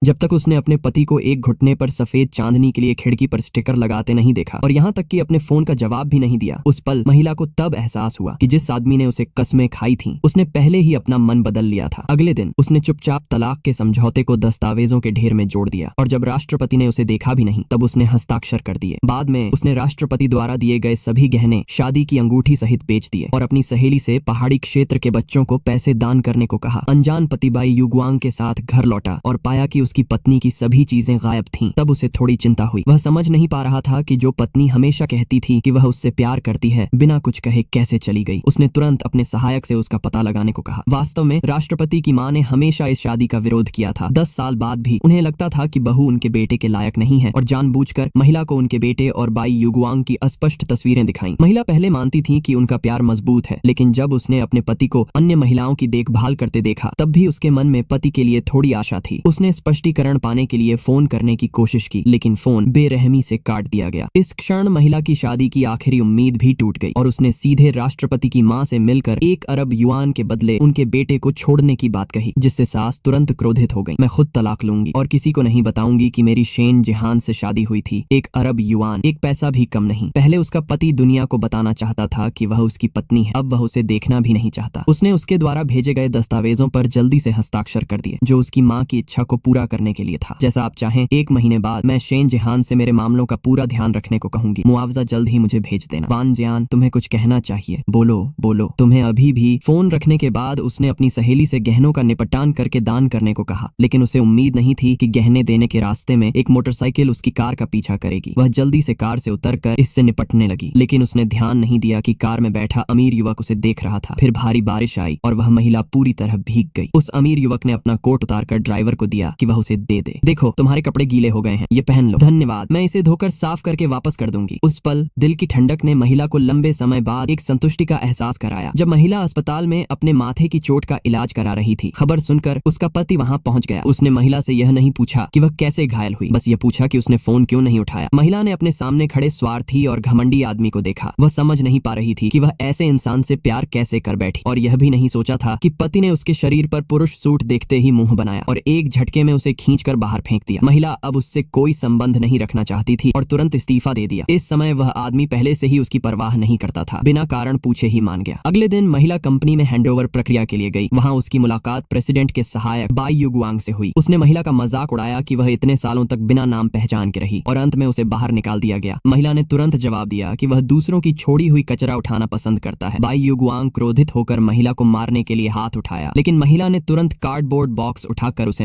जब तक उसने अपने पति को एक घुटने पर सफेद चांदनी के लिए खिड़की पर स्टिकर लगाते नहीं देखा और यहाँ तक कि अपने फोन का जवाब भी नहीं दिया। उस पल महिला को तब एहसास हुआ कि जिस आदमी ने उसे कस्में खाई थीं, उसने पहले ही अपना मन बदल लिया था। अगले दिन उसने चुपचाप तलाक के समझौते को दस्तावेजों के ढेर में जोड़ दिया और जब राष्ट्रपति ने उसे देखा भी नहीं तब उसने हस्ताक्षर कर दिए। बाद में उसने राष्ट्रपति द्वारा दिए गए सभी गहने शादी की अंगूठी सहित बेच दिए और अपनी सहेली से पहाड़ी क्षेत्र के बच्चों को पैसे दान करने को कहा। अनजान पति बाई युगवांग के साथ घर लौटा और पाया कि उसकी पत्नी की सभी चीजें गायब थीं। तब उसे थोड़ी चिंता हुई। वह समझ नहीं पा रहा था कि जो पत्नी हमेशा कहती थी कि वह उससे प्यार करती है, बिना कुछ कहे कैसे चली गई। उसने तुरंत अपने सहायक से उसका पता लगाने को कहा। वास्तव में राष्ट्रपति की मां ने हमेशा इस शादी का विरोध किया था। 10 साल बाद भी उन्हें लगता था कि बहू उनके बेटे के लायक नहीं है और जानबूझकर महिला को उनके बेटे और बाई युगवांग की अस्पष्ट तस्वीरें दिखाई। महिला पहले मानती थी कि उनका प्यार मजबूत है, लेकिन जब उसने अपने पति को अन्य महिलाओं की देखभाल करते देखा तब भी उसके मन में पति के लिए थोड़ी आशा थी। उसने स्पष्टीकरण पाने के लिए फोन करने की कोशिश की, लेकिन फोन बेरहमी से काट दिया गया। इस क्षण महिला की शादी की आखिरी उम्मीद भी टूट गई और उसने सीधे राष्ट्रपति की मां से मिलकर 1 अरब युआन के बदले उनके बेटे को छोड़ने की बात कही, जिससे सास तुरंत क्रोधित हो गई। मैं खुद तलाक लूंगी और किसी को नहीं बताऊंगी कि मेरी शेन जहान से शादी हुई थी। 1 अरब युआन, एक पैसा भी कम नहीं। पहले उसका पति दुनिया को बताना चाहता था कि वह उसकी पत्नी है, अब वह उसे देखना भी नहीं चाहता। उसने उसके द्वारा भेजे गए दस्तावेजों पर जल्दी से हस्ताक्षर कर दिए, जो उसकी मां की इच्छा को पूरा करने के लिए था। जैसा आप चाहें, 1 महीने बाद मैं शेन जहान से मेरे मामलों का पूरा ध्यान रखने को कहूंगी। मुआवजा जल्द ही मुझे भेज देना। वान जियान, तुम्हें कुछ कहना चाहिए, बोलो बोलो। तुम्हें अभी भी। फोन रखने के बाद उसने अपनी सहेली से गहनों का निपटान करके दान करने को कहा, लेकिन उसे उम्मीद नहीं थी कि गहने देने के रास्ते में एक मोटरसाइकिल उसकी कार का पीछा करेगी। वह जल्दी से कार से उतरकर इससे निपटने लगी, लेकिन उसने ध्यान नहीं दिया कि कार में बैठा अमीर युवक उसे देख रहा था। फिर भारी बारिश आई और वह महिला पूरी तरह भीग गई। उस अमीर युवक ने अपना कोट उतारकर ड्राइवर को दिया कि वह उसे दे दे। देखो, तुम्हारे कपड़े गीले हो गए हैं, ये पहन लो। धन्यवाद, मैं इसे धोकर साफ करके वापस कर दूंगी। उस पल दिल की ठंडक ने महिला को लंबे समय बाद एक संतुष्टि का एहसास कराया। जब महिला अस्पताल में अपने माथे की चोट का इलाज करा रही थी, खबर सुनकर उसका पति वहां पहुंच गया। उसने महिला से यह नहीं पूछा कि वह कैसे घायल हुई, बस यह पूछा कि उसने फोन क्यों नहीं उठाया। महिला ने अपने सामने खड़े स्वार्थी और घमंडी आदमी को देखा। वह समझ नहीं पा रही थी कि वह ऐसे इंसान से प्यार कैसे कर बैठी, और यह भी नहीं सोचा था कि पति ने उसके शरीर पर पुरुष सूट देखते ही मुंह बनाया और एक झटके में उसे खींचकर बाहर फेंक दिया। महिला अब उससे कोई संबंध नहीं रखना चाहती थी और तुरंत इस्तीफा दे दिया। इस समय वह आदमी पहले से ही उसकी परवाह नहीं करता था, बिना कारण पूछे ही मान गया। अगले दिन महिला कंपनी में हैंडओवर प्रक्रिया के लिए गई। वहां उसकी मुलाकात प्रेसिडेंट के सहायक बाई युगवांग से हुई। उसने महिला का मजाक उड़ाया कि वह इतने सालों तक बिना नाम पहचान के रही और अंत में उसे बाहर निकाल दिया गया। महिला ने तुरंत जवाब दिया कि वह दूसरों की छोड़ी हुई कचरा उठाना पसंद करता है। बाई युगवांग क्रोधित होकर महिला को मारने के लिए हाथ उठाया, लेकिन महिला ने तुरंत कार्डबोर्ड बॉक्स उठाकर उसे